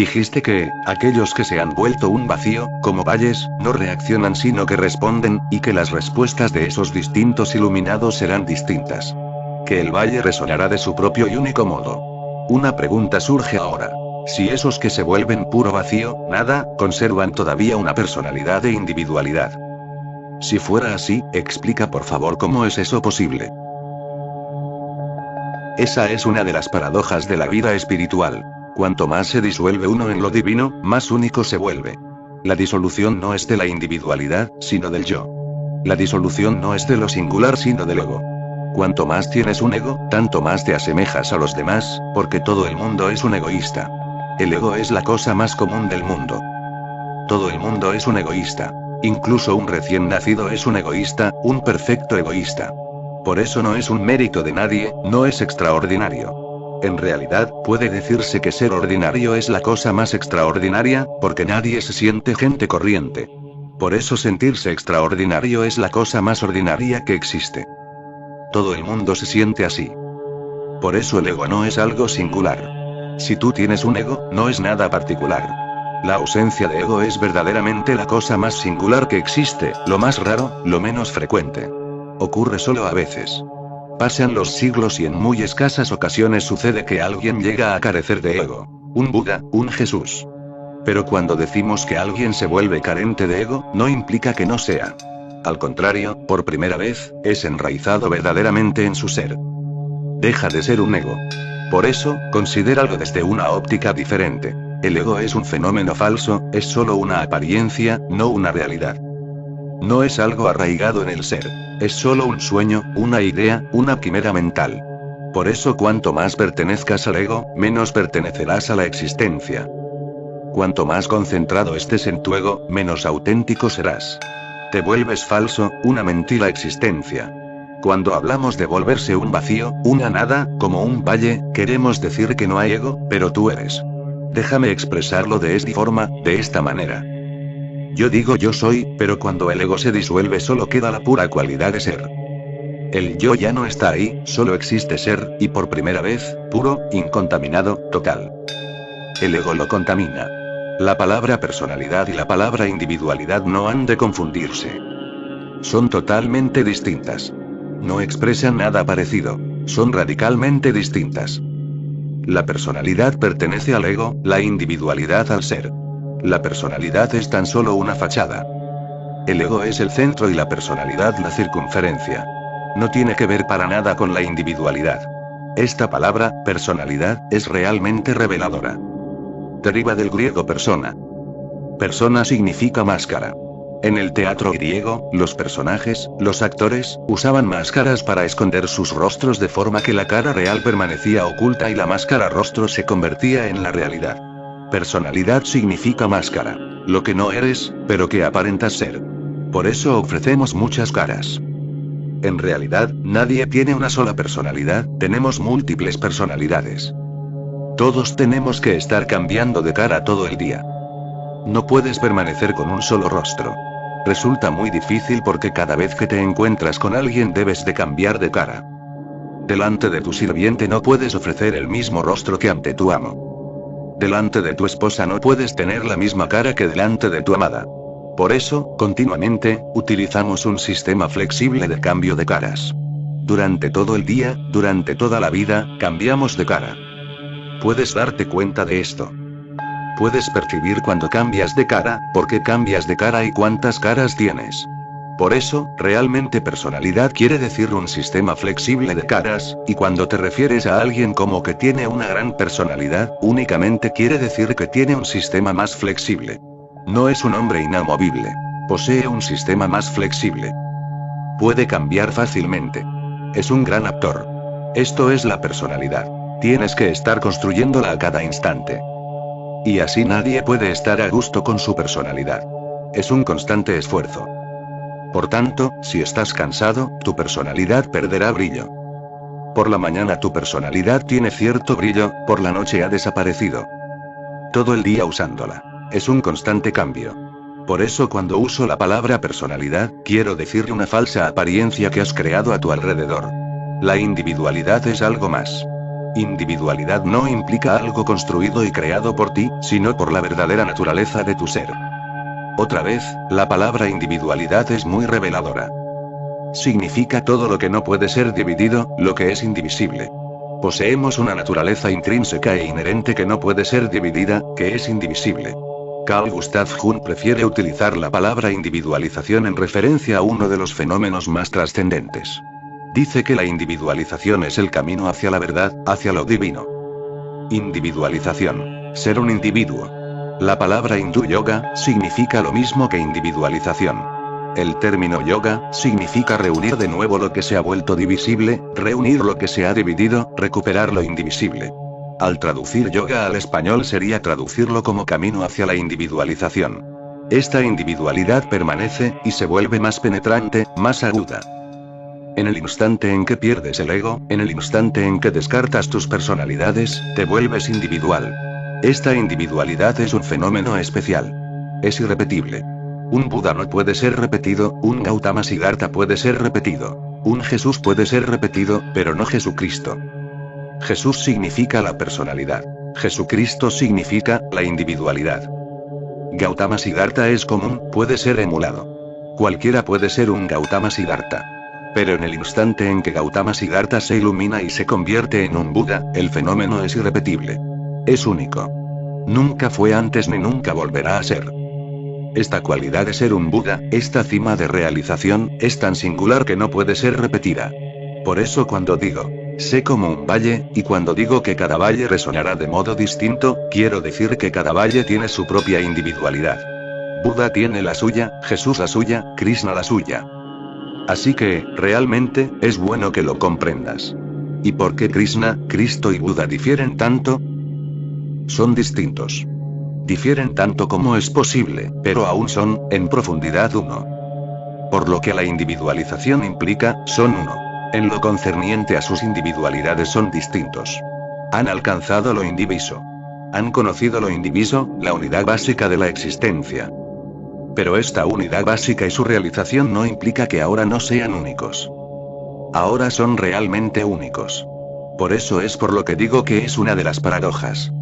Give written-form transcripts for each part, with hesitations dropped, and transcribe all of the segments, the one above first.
Dijiste que, aquellos que se han vuelto un vacío, como valles, no reaccionan sino que responden, y que las respuestas de esos distintos iluminados serán distintas. Que el valle resonará de su propio y único modo. Una pregunta surge ahora. Si esos que se vuelven puro vacío, nada, conservan todavía una personalidad e individualidad. Si fuera así, explica por favor cómo es eso posible. Esa es una de las paradojas de la vida espiritual. Cuanto más se disuelve uno en lo divino, más único se vuelve. La disolución no es de la individualidad, sino del yo. La disolución no es de lo singular, sino del ego. Cuanto más tienes un ego, tanto más te asemejas a los demás, porque todo el mundo es un egoísta. El ego es la cosa más común del mundo. Todo el mundo es un egoísta. Incluso un recién nacido es un egoísta, un perfecto egoísta. Por eso no es un mérito de nadie, no es extraordinario. En realidad, puede decirse que ser ordinario es la cosa más extraordinaria, porque nadie se siente gente corriente. Por eso sentirse extraordinario es la cosa más ordinaria que existe. Todo el mundo se siente así. Por eso el ego no es algo singular. Si tú tienes un ego, no es nada particular. La ausencia de ego es verdaderamente la cosa más singular que existe, lo más raro, lo menos frecuente. Ocurre solo a veces. Pasan los siglos y en muy escasas ocasiones sucede que alguien llega a carecer de ego. Un Buda, un Jesús. Pero cuando decimos que alguien se vuelve carente de ego, no implica que no sea. Al contrario, por primera vez, es enraizado verdaderamente en su ser. Deja de ser un ego. Por eso, considéralo desde una óptica diferente. El ego es un fenómeno falso, es solo una apariencia, no una realidad. No es algo arraigado en el ser. Es solo un sueño, una idea, una quimera mental. Por eso cuanto más pertenezcas al ego, menos pertenecerás a la existencia. Cuanto más concentrado estés en tu ego, menos auténtico serás. Te vuelves falso, una mentira existencia. Cuando hablamos de volverse un vacío, una nada, como un valle, queremos decir que no hay ego, pero tú eres. Déjame expresarlo de esta forma, de esta manera. Yo digo yo soy, pero cuando el ego se disuelve solo queda la pura cualidad de ser. El yo ya no está ahí, solo existe ser, y por primera vez, puro, incontaminado, total. El ego lo contamina. La palabra personalidad y la palabra individualidad no han de confundirse. Son totalmente distintas. No expresan nada parecido. Son radicalmente distintas. La personalidad pertenece al ego, la individualidad al ser. La personalidad es tan solo una fachada. El ego es el centro y la personalidad la circunferencia. No tiene que ver para nada con la individualidad. Esta palabra, personalidad, es realmente reveladora. Deriva del griego persona. Persona significa máscara. En el teatro griego, los personajes, los actores, usaban máscaras para esconder sus rostros de forma que la cara real permanecía oculta y la máscara rostro se convertía en la realidad. Personalidad significa máscara. Lo que no eres, pero que aparentas ser. Por eso ofrecemos muchas caras. En realidad, nadie tiene una sola personalidad, tenemos múltiples personalidades. Todos tenemos que estar cambiando de cara todo el día. No puedes permanecer con un solo rostro. Resulta muy difícil porque cada vez que te encuentras con alguien debes de cambiar de cara. Delante de tu sirviente no puedes ofrecer el mismo rostro que ante tu amo. Delante de tu esposa no puedes tener la misma cara que delante de tu amada. Por eso, continuamente, utilizamos un sistema flexible de cambio de caras. Durante todo el día, durante toda la vida, cambiamos de cara. Puedes darte cuenta de esto. Puedes percibir cuando cambias de cara, por qué cambias de cara y cuántas caras tienes. Por eso, realmente personalidad quiere decir un sistema flexible de caras, y cuando te refieres a alguien como que tiene una gran personalidad, únicamente quiere decir que tiene un sistema más flexible. No es un hombre inamovible. Posee un sistema más flexible. Puede cambiar fácilmente. Es un gran actor. Esto es la personalidad. Tienes que estar construyéndola a cada instante. Y así nadie puede estar a gusto con su personalidad. Es un constante esfuerzo. Por tanto, si estás cansado, tu personalidad perderá brillo. Por la mañana tu personalidad tiene cierto brillo, por la noche ha desaparecido. Todo el día usándola. Es un constante cambio. Por eso cuando uso la palabra personalidad, quiero decir una falsa apariencia que has creado a tu alrededor. La individualidad es algo más. Individualidad no implica algo construido y creado por ti, sino por la verdadera naturaleza de tu ser. Otra vez, la palabra individualidad es muy reveladora. Significa todo lo que no puede ser dividido, lo que es indivisible. Poseemos una naturaleza intrínseca e inherente que no puede ser dividida, que es indivisible. Carl Gustav Jung prefiere utilizar la palabra individualización en referencia a uno de los fenómenos más trascendentes. Dice que la individualización es el camino hacia la verdad, hacia lo divino. Individualización. Ser un individuo. La palabra hindú yoga significa lo mismo que individualización. El término yoga significa reunir de nuevo lo que se ha vuelto divisible, reunir lo que se ha dividido, recuperar lo indivisible. Al traducir yoga al español sería traducirlo como camino hacia la individualización. Esta individualidad permanece, y se vuelve más penetrante, más aguda. En el instante en que pierdes el ego, en el instante en que descartas tus personalidades, te vuelves individual. Esta individualidad es un fenómeno especial. Es irrepetible. Un Buda no puede ser repetido, un Gautama Siddhartha puede ser repetido. Un Jesús puede ser repetido, pero no Jesucristo. Jesús significa la personalidad. Jesucristo significa la individualidad. Gautama Siddhartha es común, puede ser emulado. Cualquiera puede ser un Gautama Siddhartha. Pero en el instante en que Gautama Siddhartha se ilumina y se convierte en un Buda, el fenómeno es irrepetible. Es único. Nunca fue antes ni nunca volverá a ser. Esta cualidad de ser un Buda, esta cima de realización, es tan singular que no puede ser repetida. Por eso cuando digo, sé como un valle, y cuando digo que cada valle resonará de modo distinto, quiero decir que cada valle tiene su propia individualidad. Buda tiene la suya, Jesús la suya, Krishna la suya. Así que, realmente, es bueno que lo comprendas. ¿Y por qué Krishna, Cristo y Buda difieren tanto? Son distintos. Difieren tanto como es posible, pero aún son, en profundidad uno. Por lo que la individualización implica, son uno. En lo concerniente a sus individualidades son distintos. Han alcanzado lo indiviso. Han conocido lo indiviso, la unidad básica de la existencia. Pero esta unidad básica y su realización no implica que ahora no sean únicos. Ahora son realmente únicos. Por eso es por lo que digo que es una de las paradojas.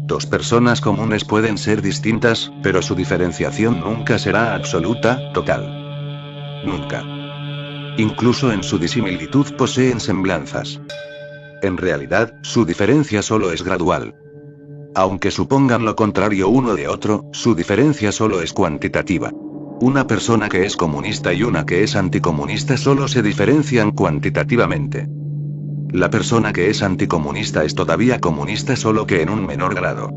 Dos personas comunes pueden ser distintas, pero su diferenciación nunca será absoluta, total. Nunca. Incluso en su disimilitud poseen semblanzas. En realidad, su diferencia solo es gradual. Aunque supongan lo contrario uno de otro, su diferencia solo es cuantitativa. Una persona que es comunista y una que es anticomunista solo se diferencian cuantitativamente. La persona que es anticomunista es todavía comunista solo que en un menor grado.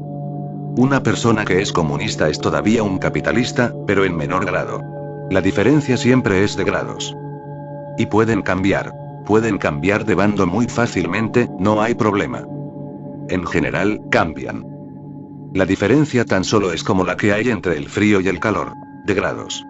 Una persona que es comunista es todavía un capitalista, pero en menor grado. La diferencia siempre es de grados. Y pueden cambiar de bando muy fácilmente, no hay problema. En general, cambian. La diferencia tan solo es como la que hay entre el frío y el calor, de grados.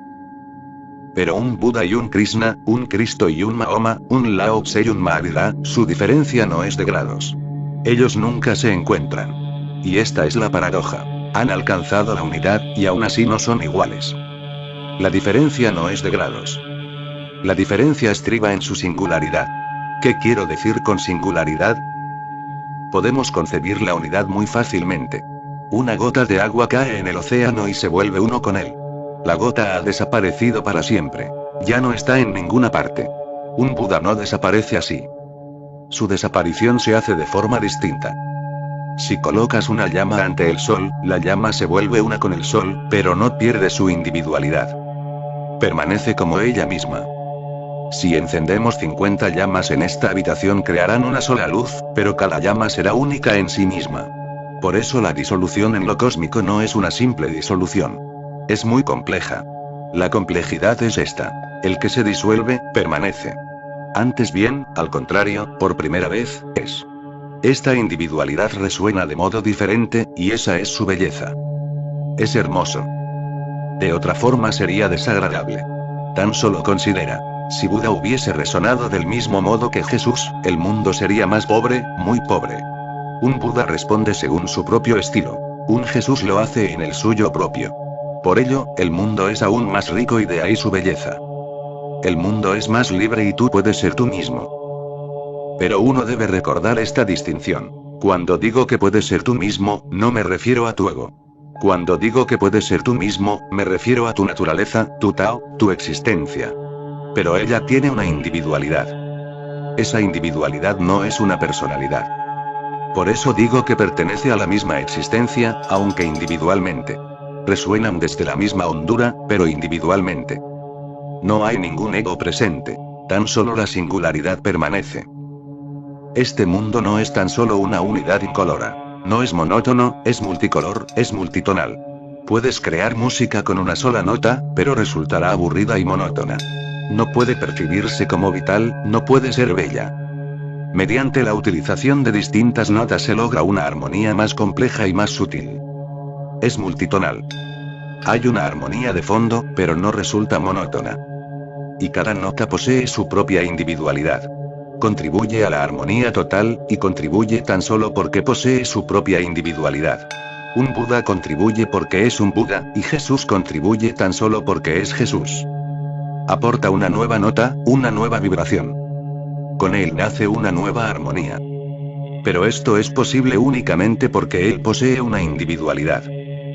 Pero un Buda y un Krishna, un Cristo y un Mahoma, un Lao Tse y un Mahavira, su diferencia no es de grados. Ellos nunca se encuentran. Y esta es la paradoja. Han alcanzado la unidad, y aún así no son iguales. La diferencia no es de grados. La diferencia estriba en su singularidad. ¿Qué quiero decir con singularidad? Podemos concebir la unidad muy fácilmente. Una gota de agua cae en el océano y se vuelve uno con él. La gota ha desaparecido para siempre. Ya no está en ninguna parte. Un Buda no desaparece así. Su desaparición se hace de forma distinta. Si colocas una llama ante el sol, la llama se vuelve una con el sol, pero no pierde su individualidad. Permanece como ella misma. Si encendemos 50 llamas en esta habitación crearán una sola luz, pero cada llama será única en sí misma. Por eso la disolución en lo cósmico no es una simple disolución. Es muy compleja. La complejidad es esta. El que se disuelve, permanece. Antes bien, al contrario, por primera vez, es. Esta individualidad resuena de modo diferente, y esa es su belleza. Es hermoso. De otra forma sería desagradable. Tan solo considera. Si Buda hubiese resonado del mismo modo que Jesús, el mundo sería más pobre, muy pobre. Un Buda responde según su propio estilo. Un Jesús lo hace en el suyo propio. Por ello, el mundo es aún más rico y de ahí su belleza. El mundo es más libre y tú puedes ser tú mismo. Pero uno debe recordar esta distinción. Cuando digo que puedes ser tú mismo, no me refiero a tu ego. Cuando digo que puedes ser tú mismo, me refiero a tu naturaleza, tu Tao, tu existencia. Pero ella tiene una individualidad. Esa individualidad no es una personalidad. Por eso digo que pertenece a la misma existencia, aunque individualmente. Resuenan desde la misma hondura, pero individualmente. No hay ningún ego presente. Tan solo la singularidad permanece. Este mundo no es tan solo una unidad incolora. No es monótono, es multicolor, es multitonal. Puedes crear música con una sola nota, pero resultará aburrida y monótona. No puede percibirse como vital, no puede ser bella. Mediante la utilización de distintas notas se logra una armonía más compleja y más sutil. Es multitonal. Hay una armonía de fondo, pero no resulta monótona. Y cada nota posee su propia individualidad. Contribuye a la armonía total, y contribuye tan solo porque posee su propia individualidad. Un Buda contribuye porque es un Buda, y Jesús contribuye tan solo porque es Jesús. Aporta una nueva nota, una nueva vibración. Con él nace una nueva armonía. Pero esto es posible únicamente porque él posee una individualidad.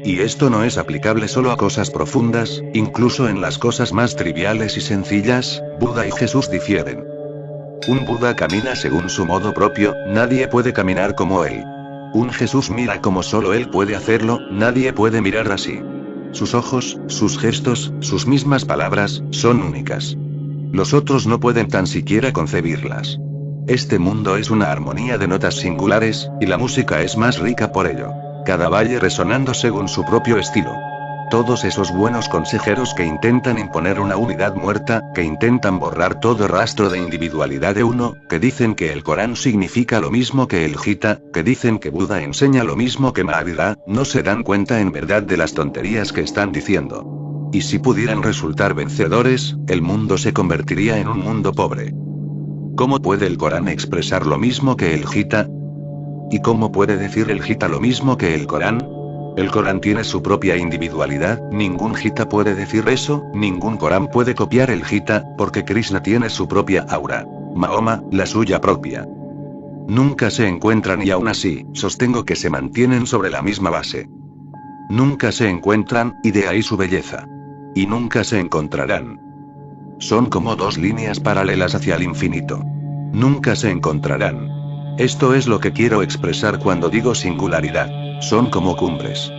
Y esto no es aplicable solo a cosas profundas, incluso en las cosas más triviales y sencillas, Buda y Jesús difieren. Un Buda camina según su modo propio, nadie puede caminar como él. Un Jesús mira como solo él puede hacerlo, nadie puede mirar así. Sus ojos, sus gestos, sus mismas palabras, son únicas. Los otros no pueden tan siquiera concebirlas. Este mundo es una armonía de notas singulares, y la música es más rica por ello. Cada valle resonando según su propio estilo. Todos esos buenos consejeros que intentan imponer una unidad muerta, que intentan borrar todo rastro de individualidad de uno, que dicen que el Corán significa lo mismo que el Gita, que dicen que Buda enseña lo mismo que Mahavira, no se dan cuenta en verdad de las tonterías que están diciendo. Y si pudieran resultar vencedores, el mundo se convertiría en un mundo pobre. ¿Cómo puede el Corán expresar lo mismo que el Gita? ¿Y cómo puede decir el Gita lo mismo que el Corán? El Corán tiene su propia individualidad, ningún Gita puede decir eso, ningún Corán puede copiar el Gita, porque Krishna tiene su propia aura. Mahoma, la suya propia. Nunca se encuentran y aún así, sostengo que se mantienen sobre la misma base. Nunca se encuentran, y de ahí su belleza. Y nunca se encontrarán. Son como dos líneas paralelas hacia el infinito. Nunca se encontrarán. Esto es lo que quiero expresar cuando digo singularidad. Son como cumbres.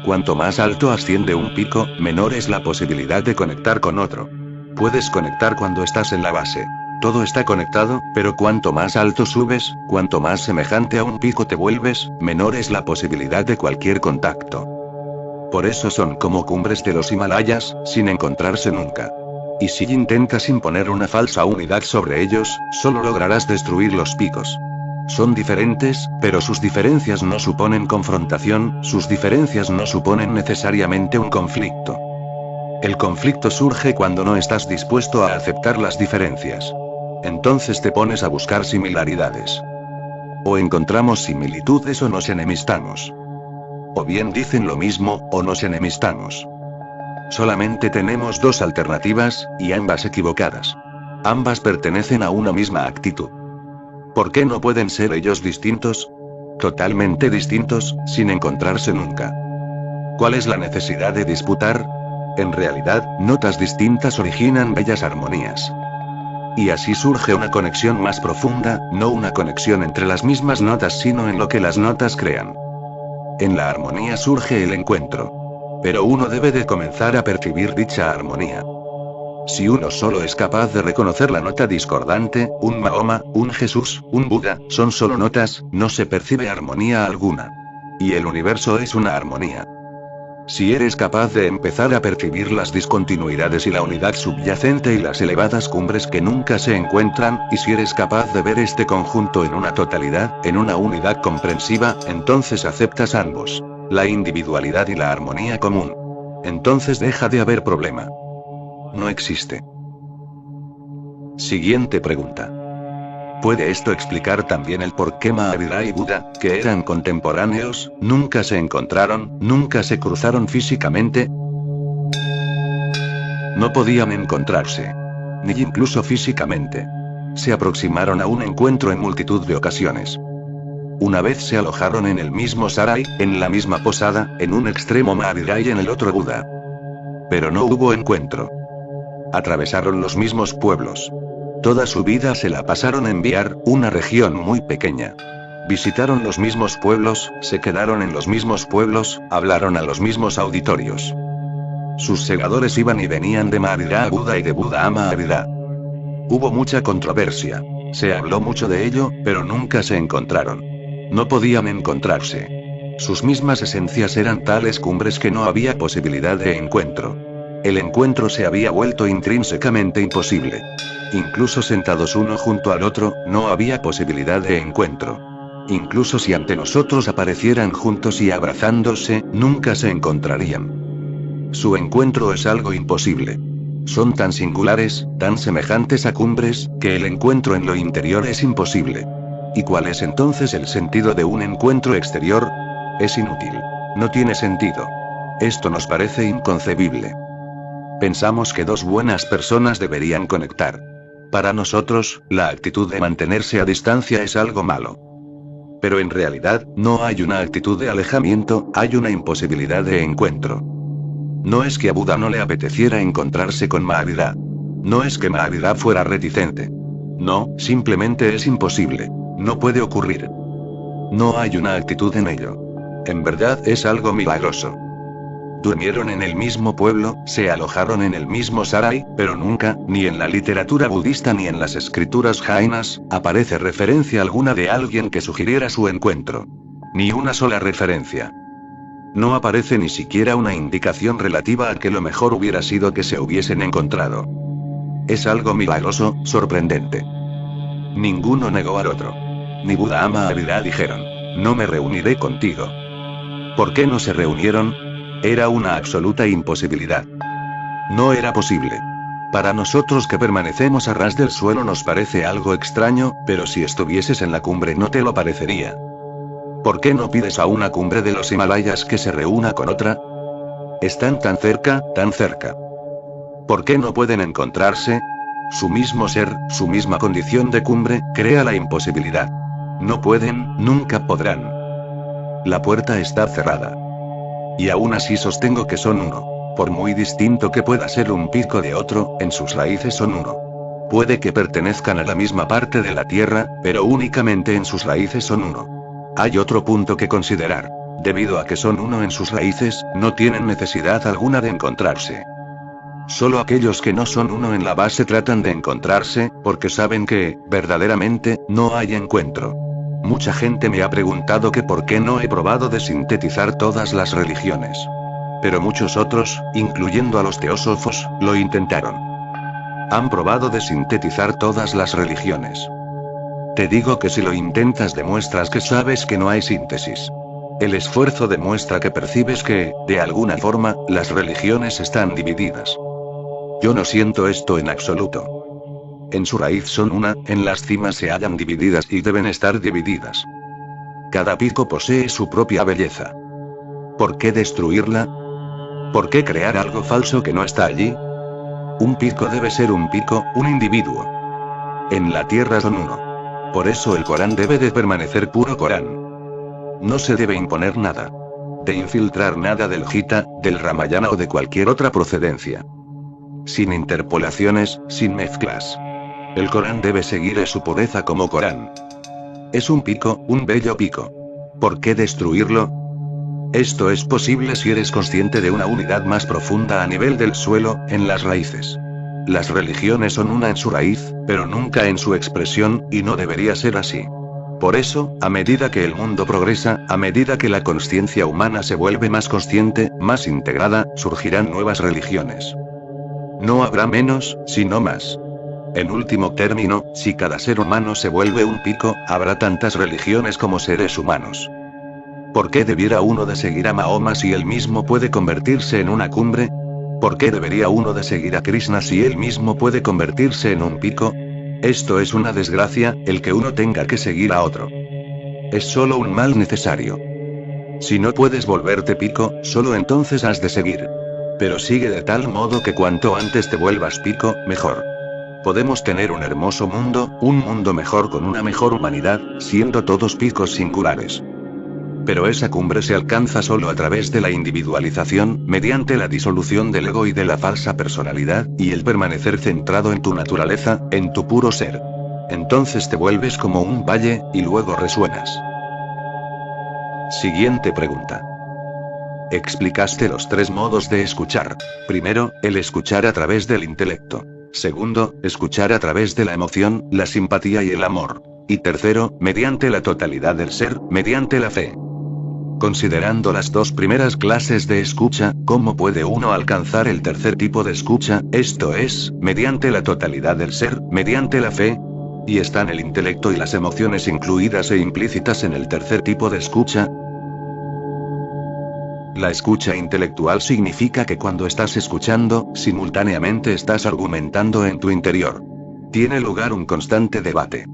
Cuanto más alto asciende un pico, menor es la posibilidad de conectar con otro. Puedes conectar cuando estás en la base. Todo está conectado, pero cuanto más alto subes, cuanto más semejante a un pico te vuelves, menor es la posibilidad de cualquier contacto. Por eso son como cumbres de los Himalayas, sin encontrarse nunca. Y si intentas imponer una falsa unidad sobre ellos, solo lograrás destruir los picos. Son diferentes, pero sus diferencias no suponen confrontación, sus diferencias no suponen necesariamente un conflicto. El conflicto surge cuando no estás dispuesto a aceptar las diferencias. Entonces te pones a buscar similaridades. O encontramos similitudes o nos enemistamos. O bien dicen lo mismo, o nos enemistamos. Solamente tenemos dos alternativas, y ambas equivocadas. Ambas pertenecen a una misma actitud. ¿Por qué no pueden ser ellos distintos? Totalmente distintos, sin encontrarse nunca. ¿Cuál es la necesidad de disputar? En realidad, notas distintas originan bellas armonías. Y así surge una conexión más profunda, no una conexión entre las mismas notas sino en lo que las notas crean. En la armonía surge el encuentro. Pero uno debe de comenzar a percibir dicha armonía. Si uno solo es capaz de reconocer la nota discordante, un Mahoma, un Jesús, un Buda, son solo notas, no se percibe armonía alguna. Y el universo es una armonía. Si eres capaz de empezar a percibir las discontinuidades y la unidad subyacente y las elevadas cumbres que nunca se encuentran, y si eres capaz de ver este conjunto en una totalidad, en una unidad comprensiva, entonces aceptas ambos. La individualidad y la armonía común. Entonces deja de haber problema. No existe. Siguiente pregunta. ¿Puede esto explicar también el por qué Mahavira y Buda, que eran contemporáneos, nunca se encontraron, nunca se cruzaron físicamente? No podían encontrarse. Ni incluso físicamente. Se aproximaron a un encuentro en multitud de ocasiones. Una vez se alojaron en el mismo Sarai, en la misma posada, en un extremo Maharira y en el otro Buda. Pero no hubo encuentro. Atravesaron los mismos pueblos. Toda su vida se la pasaron en Bihar, una región muy pequeña. Visitaron los mismos pueblos, se quedaron en los mismos pueblos, hablaron a los mismos auditorios. Sus segadores iban y venían de Maharira a Buda y de Buda a Maharira. Hubo mucha controversia. Se habló mucho de ello, pero nunca se encontraron. No podían encontrarse. Sus mismas esencias eran tales cumbres que no había posibilidad de encuentro. El encuentro se había vuelto intrínsecamente imposible. Incluso sentados uno junto al otro, no había posibilidad de encuentro. Incluso si ante nosotros aparecieran juntos y abrazándose, nunca se encontrarían. Su encuentro es algo imposible. Son tan singulares, tan semejantes a cumbres, que el encuentro en lo interior es imposible. ¿Y cuál es entonces el sentido de un encuentro exterior? Es inútil. No tiene sentido. Esto nos parece inconcebible. Pensamos que dos buenas personas deberían conectar. Para nosotros, la actitud de mantenerse a distancia es algo malo. Pero en realidad, no hay una actitud de alejamiento, hay una imposibilidad de encuentro. No es que a Buda no le apeteciera encontrarse con Maharira. No es que Maharira fuera reticente. No, simplemente es imposible. No puede ocurrir. No hay una actitud en ello. En verdad es algo milagroso. Durmieron en el mismo pueblo, se alojaron en el mismo Sarai, pero nunca, ni en la literatura budista ni en las escrituras jainas, aparece referencia alguna de alguien que sugiriera su encuentro. Ni una sola referencia. No aparece ni siquiera una indicación relativa a que lo mejor hubiera sido que se hubiesen encontrado. Es algo milagroso, sorprendente. Ninguno negó al otro. Ni Buda ni Maharira dijeron, no me reuniré contigo. ¿Por qué no se reunieron? Era una absoluta imposibilidad. No era posible. Para nosotros que permanecemos a ras del suelo nos parece algo extraño, pero si estuvieses en la cumbre no te lo parecería. ¿Por qué no pides a una cumbre de los Himalayas que se reúna con otra? Están tan cerca, tan cerca. ¿Por qué no pueden encontrarse? Su mismo ser, su misma condición de cumbre, crea la imposibilidad. No pueden, nunca podrán. La puerta está cerrada. Y aún así sostengo que son uno. Por muy distinto que pueda ser un pico de otro, en sus raíces son uno. Puede que pertenezcan a la misma parte de la tierra, pero únicamente en sus raíces son uno. Hay otro punto que considerar. Debido a que son uno en sus raíces, no tienen necesidad alguna de encontrarse. Solo aquellos que no son uno en la base tratan de encontrarse, porque saben que, verdaderamente, no hay encuentro. Mucha gente me ha preguntado que por qué no he probado de sintetizar todas las religiones. Pero muchos otros, incluyendo a los teósofos, lo intentaron. Han probado de sintetizar todas las religiones. Te digo que si lo intentas demuestras que sabes que no hay síntesis. El esfuerzo demuestra que percibes que, de alguna forma, las religiones están divididas. Yo no siento esto en absoluto. En su raíz son una, en las cimas se hallan divididas y deben estar divididas. Cada pico posee su propia belleza. ¿Por qué destruirla? ¿Por qué crear algo falso que no está allí? Un pico debe ser un pico, un individuo. En la tierra son uno. Por eso el Corán debe de permanecer puro Corán. No se debe imponer nada. De infiltrar nada del Gita, del Ramayana o de cualquier otra procedencia. Sin interpolaciones, sin mezclas. El Corán debe seguir su pureza como Corán. Es un pico, un bello pico. ¿Por qué destruirlo? Esto es posible si eres consciente de una unidad más profunda a nivel del suelo, en las raíces. Las religiones son una en su raíz, pero nunca en su expresión, y no debería ser así. Por eso, a medida que el mundo progresa, a medida que la conciencia humana se vuelve más consciente, más integrada, surgirán nuevas religiones. No habrá menos, sino más. En último término, si cada ser humano se vuelve un pico, habrá tantas religiones como seres humanos. ¿Por qué debiera uno de seguir a Mahoma si él mismo puede convertirse en una cumbre? ¿Por qué debería uno de seguir a Krishna si él mismo puede convertirse en un pico? Esto es una desgracia, el que uno tenga que seguir a otro. Es solo un mal necesario. Si no puedes volverte pico, solo entonces has de seguir. Pero sigue de tal modo que cuanto antes te vuelvas pico, mejor. Podemos tener un hermoso mundo, un mundo mejor con una mejor humanidad, siendo todos picos singulares. Pero esa cumbre se alcanza solo a través de la individualización, mediante la disolución del ego y de la falsa personalidad, y el permanecer centrado en tu naturaleza, en tu puro ser. Entonces te vuelves como un valle, y luego resuenas. Siguiente pregunta. Explicaste los 3 modos de escuchar. Primero, el escuchar a través del intelecto. Segundo, escuchar a través de la emoción, la simpatía y el amor. Y tercero, mediante la totalidad del ser, mediante la fe. Considerando las 2 primeras clases de escucha, ¿cómo puede uno alcanzar el tercer tipo de escucha, esto es, mediante la totalidad del ser, mediante la fe? ¿Y están el intelecto y las emociones incluidas e implícitas en el tercer tipo de escucha? La escucha intelectual significa que cuando estás escuchando, simultáneamente estás argumentando en tu interior. Tiene lugar un constante debate.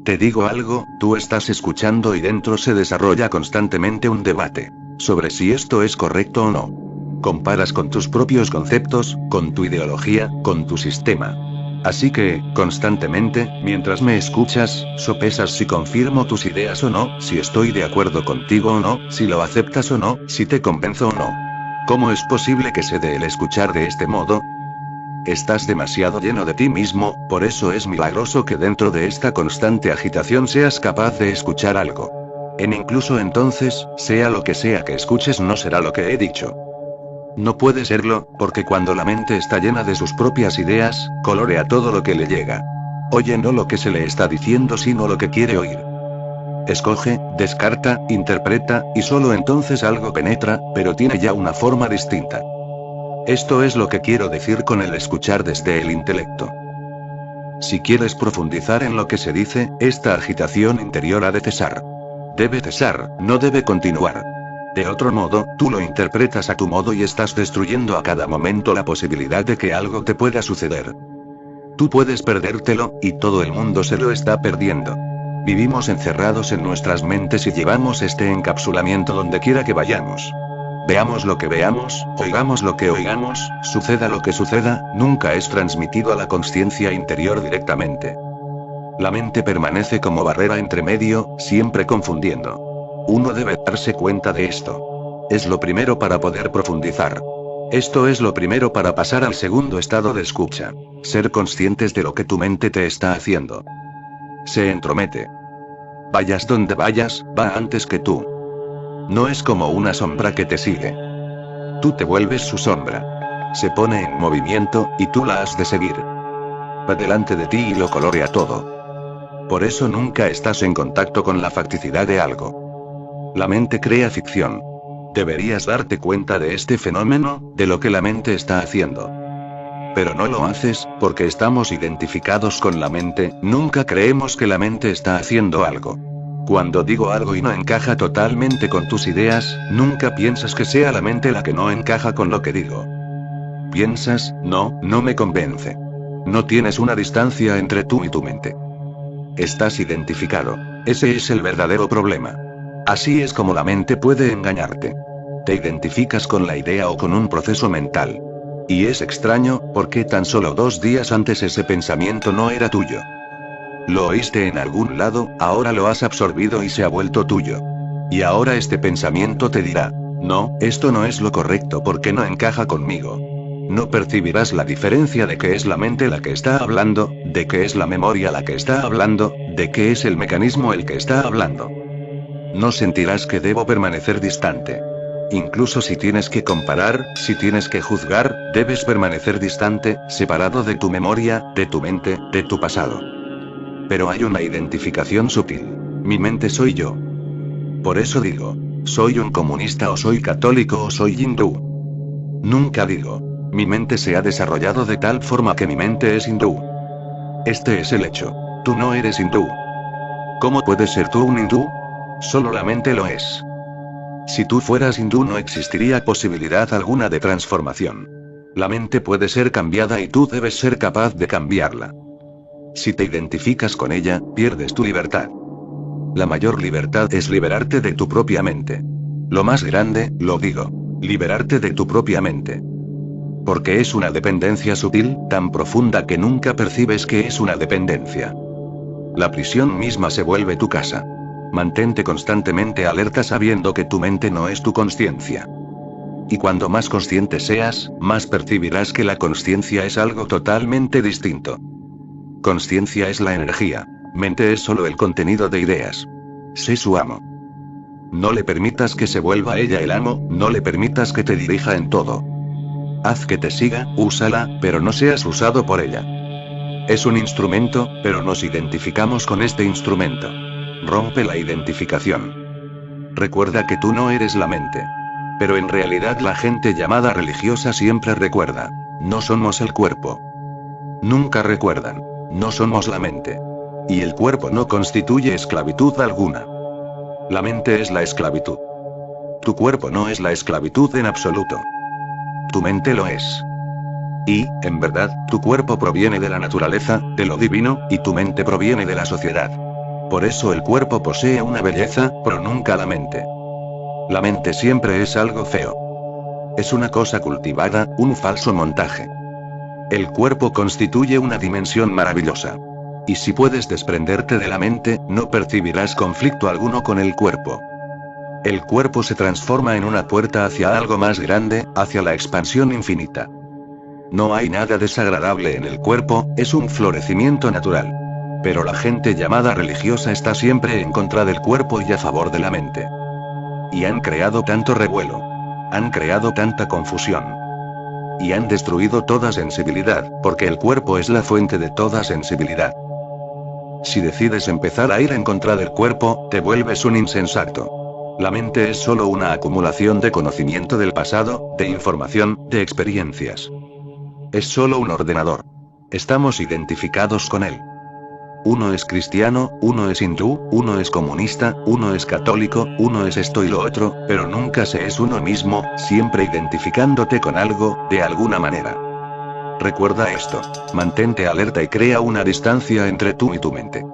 Te digo algo, tú estás escuchando y dentro se desarrolla constantemente un debate sobre si esto es correcto o no. Comparas con tus propios conceptos, con tu ideología, con tu sistema. Así que, constantemente, mientras me escuchas, sopesas si confirmo tus ideas o no, si estoy de acuerdo contigo o no, si lo aceptas o no, si te convenzo o no. ¿Cómo es posible que se dé el escuchar de este modo? Estás demasiado lleno de ti mismo, por eso es milagroso que dentro de esta constante agitación seas capaz de escuchar algo. Incluso entonces, sea lo que sea que escuches no será lo que he dicho. No puede serlo, porque cuando la mente está llena de sus propias ideas, colorea todo lo que le llega. Oye no lo que se le está diciendo sino lo que quiere oír. Escoge, descarta, interpreta, y solo entonces algo penetra, pero tiene ya una forma distinta. Esto es lo que quiero decir con el escuchar desde el intelecto. Si quieres profundizar en lo que se dice, esta agitación interior ha de cesar. Debe cesar, no debe continuar. De otro modo, tú lo interpretas a tu modo y estás destruyendo a cada momento la posibilidad de que algo te pueda suceder. Tú puedes perdértelo, y todo el mundo se lo está perdiendo. Vivimos encerrados en nuestras mentes y llevamos este encapsulamiento donde quiera que vayamos. Veamos lo que veamos, oigamos lo que oigamos, suceda lo que suceda, nunca es transmitido a la consciencia interior directamente. La mente permanece como barrera entre medio, siempre confundiendo. Uno debe darse cuenta de esto. Es lo primero para poder profundizar. Esto es lo primero para pasar al segundo estado de escucha. Ser conscientes de lo que tu mente te está haciendo. Se entromete. Vayas donde vayas, va antes que tú. No es como una sombra que te sigue. Tú te vuelves su sombra. Se pone en movimiento, y tú la has de seguir. Va delante de ti y lo colorea todo. Por eso nunca estás en contacto con la facticidad de algo. La mente crea ficción. Deberías darte cuenta de este fenómeno, de lo que la mente está haciendo. Pero no lo haces, porque estamos identificados con la mente, nunca creemos que la mente está haciendo algo. Cuando digo algo y no encaja totalmente con tus ideas, nunca piensas que sea la mente la que no encaja con lo que digo. Piensas, no me convence. No tienes una distancia entre tú y tu mente. Estás identificado. Ese es el verdadero problema. Así es como la mente puede engañarte. Te identificas con la idea o con un proceso mental. Y es extraño, porque tan solo 2 días antes ese pensamiento no era tuyo. Lo oíste en algún lado, ahora lo has absorbido y se ha vuelto tuyo. Y ahora este pensamiento te dirá, no, esto no es lo correcto porque no encaja conmigo. No percibirás la diferencia de que es la mente la que está hablando, de que es la memoria la que está hablando, de que es el mecanismo el que está hablando. No sentirás que debo permanecer distante. Incluso si tienes que comparar, si tienes que juzgar, debes permanecer distante, separado de tu memoria, de tu mente, de tu pasado. Pero hay una identificación sutil. Mi mente soy yo. Por eso digo, soy un comunista o soy católico o soy hindú. Nunca digo, mi mente se ha desarrollado de tal forma que mi mente es hindú. Este es el hecho. Tú no eres hindú. ¿Cómo puedes ser tú un hindú? Solo la mente lo es. Si tú fueras hindú no existiría posibilidad alguna de transformación. La mente puede ser cambiada y tú debes ser capaz de cambiarla. Si te identificas con ella, pierdes tu libertad. La mayor libertad es liberarte de tu propia mente. Lo más grande, lo digo, liberarte de tu propia mente. Porque es una dependencia sutil, tan profunda que nunca percibes que es una dependencia. La prisión misma se vuelve tu casa. Mantente constantemente alerta sabiendo que tu mente no es tu consciencia. Y cuando más consciente seas, más percibirás que la consciencia es algo totalmente distinto. Consciencia es la energía. Mente es solo el contenido de ideas. Sé su amo. No le permitas que se vuelva ella el amo, no le permitas que te dirija en todo. Haz que te siga, úsala, pero no seas usado por ella. Es un instrumento, pero nos identificamos con este instrumento. Rompe la identificación. Recuerda que tú no eres la mente. Pero en realidad la gente llamada religiosa siempre recuerda. No somos el cuerpo. Nunca recuerdan. No somos la mente. Y el cuerpo no constituye esclavitud alguna. La mente es la esclavitud. Tu cuerpo no es la esclavitud en absoluto. Tu mente lo es. Y, en verdad, tu cuerpo proviene de la naturaleza, de lo divino, y tu mente proviene de la sociedad. Por eso el cuerpo posee una belleza, pero nunca la mente. La mente siempre es algo feo. Es una cosa cultivada, un falso montaje. El cuerpo constituye una dimensión maravillosa. Y si puedes desprenderte de la mente, no percibirás conflicto alguno con el cuerpo. El cuerpo se transforma en una puerta hacia algo más grande, hacia la expansión infinita. No hay nada desagradable en el cuerpo, es un florecimiento natural. Pero la gente llamada religiosa está siempre en contra del cuerpo y a favor de la mente. Y han creado tanto revuelo. Han creado tanta confusión. Y han destruido toda sensibilidad, porque el cuerpo es la fuente de toda sensibilidad. Si decides empezar a ir en contra del cuerpo, te vuelves un insensato. La mente es solo una acumulación de conocimiento del pasado, de información, de experiencias. Es solo un ordenador. Estamos identificados con él. Uno es cristiano, uno es hindú, uno es comunista, uno es católico, uno es esto y lo otro, pero nunca se es uno mismo, siempre identificándote con algo, de alguna manera. Recuerda esto. Mantente alerta y crea una distancia entre tú y tu mente.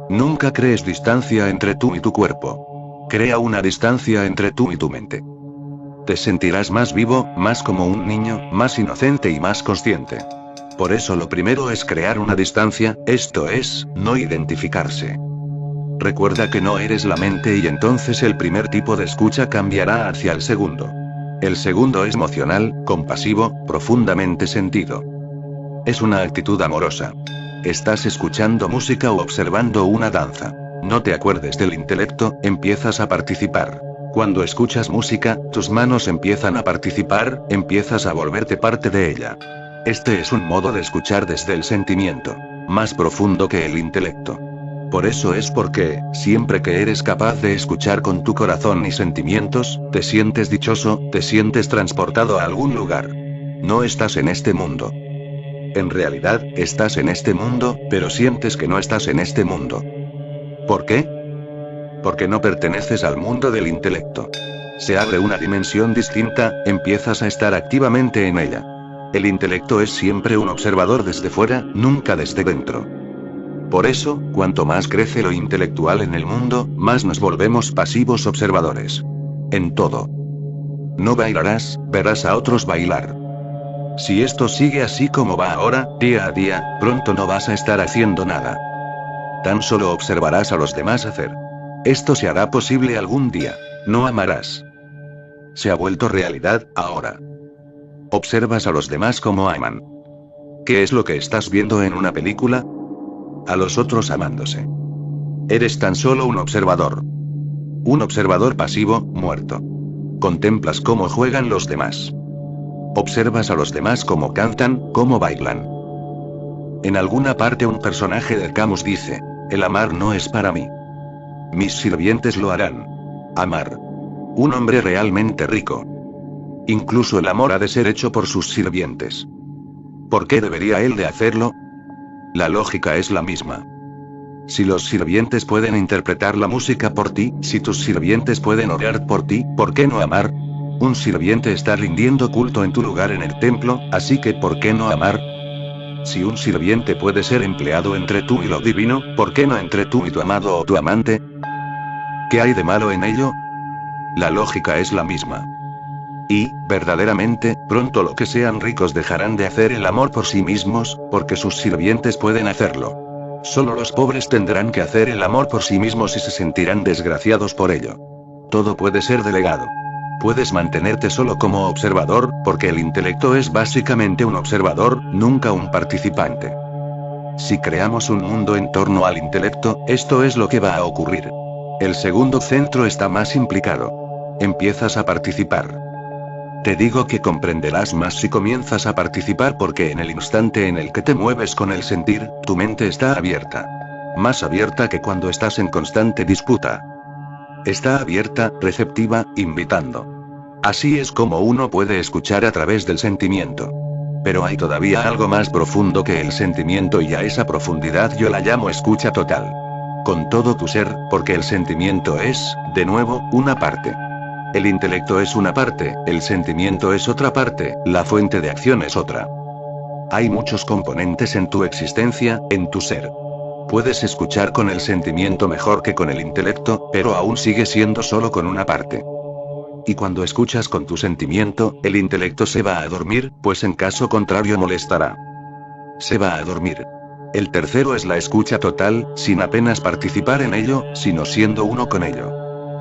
Nunca crees distancia entre tú y tu cuerpo. Crea una distancia entre tú y tu mente. Te sentirás más vivo, más como un niño, más inocente y más consciente. Por eso lo primero es crear una distancia, esto es, no identificarse. Recuerda que no eres la mente y entonces el primer tipo de escucha cambiará hacia el segundo. El segundo es emocional, compasivo, profundamente sentido. Es una actitud amorosa. Estás escuchando música o observando una danza. No te acuerdes del intelecto, empiezas a participar. Cuando escuchas música, tus manos empiezan a participar, empiezas a volverte parte de ella. Este es un modo de escuchar desde el sentimiento, más profundo que el intelecto. Por eso es porque, siempre que eres capaz de escuchar con tu corazón y sentimientos, te sientes dichoso, te sientes transportado a algún lugar. No estás en este mundo. En realidad, estás en este mundo, pero sientes que no estás en este mundo. ¿Por qué? Porque no perteneces al mundo del intelecto. Se abre una dimensión distinta, empiezas a estar activamente en ella. El intelecto es siempre un observador desde fuera, nunca desde dentro. Por eso, cuanto más crece lo intelectual en el mundo, más nos volvemos pasivos observadores. En todo. No bailarás, verás a otros bailar. Si esto sigue así como va ahora, día a día, pronto no vas a estar haciendo nada. Tan solo observarás a los demás hacer. Esto se hará posible algún día. No amarás. Se ha vuelto realidad, ahora. Observas a los demás como aman. ¿Qué es lo que estás viendo en una película? A los otros amándose. Eres tan solo un observador. Un observador pasivo, muerto. Contemplas cómo juegan los demás. Observas a los demás cómo cantan, cómo bailan. En alguna parte un personaje de Camus dice, el amar no es para mí. Mis sirvientes lo harán. Amar. Un hombre realmente rico. Incluso el amor ha de ser hecho por sus sirvientes. ¿Por qué debería él de hacerlo? La lógica es la misma. Si los sirvientes pueden interpretar la música por ti, si tus sirvientes pueden orar por ti, ¿por qué no amar? Un sirviente está rindiendo culto en tu lugar en el templo, así que ¿por qué no amar? Si un sirviente puede ser empleado entre tú y lo divino, ¿por qué no entre tú y tu amado o tu amante? ¿Qué hay de malo en ello? La lógica es la misma. Y, verdaderamente, pronto los que sean ricos dejarán de hacer el amor por sí mismos, porque sus sirvientes pueden hacerlo. Solo los pobres tendrán que hacer el amor por sí mismos y se sentirán desgraciados por ello. Todo puede ser delegado. Puedes mantenerte solo como observador, porque el intelecto es básicamente un observador, nunca un participante. Si creamos un mundo en torno al intelecto, esto es lo que va a ocurrir. El segundo centro está más implicado. Empiezas a participar. Te digo que comprenderás más si comienzas a participar porque en el instante en el que te mueves con el sentir, tu mente está abierta. Más abierta que cuando estás en constante disputa. Está abierta, receptiva, invitando. Así es como uno puede escuchar a través del sentimiento. Pero hay todavía algo más profundo que el sentimiento y a esa profundidad yo la llamo escucha total. Con todo tu ser, porque el sentimiento es, de nuevo, una parte. El intelecto es una parte, el sentimiento es otra parte, la fuente de acción es otra. Hay muchos componentes en tu existencia, en tu ser. Puedes escuchar con el sentimiento mejor que con el intelecto, pero aún sigue siendo solo con una parte. Y cuando escuchas con tu sentimiento, el intelecto se va a dormir, pues en caso contrario molestará. Se va a dormir. El tercero es la escucha total, sin apenas participar en ello, sino siendo uno con ello.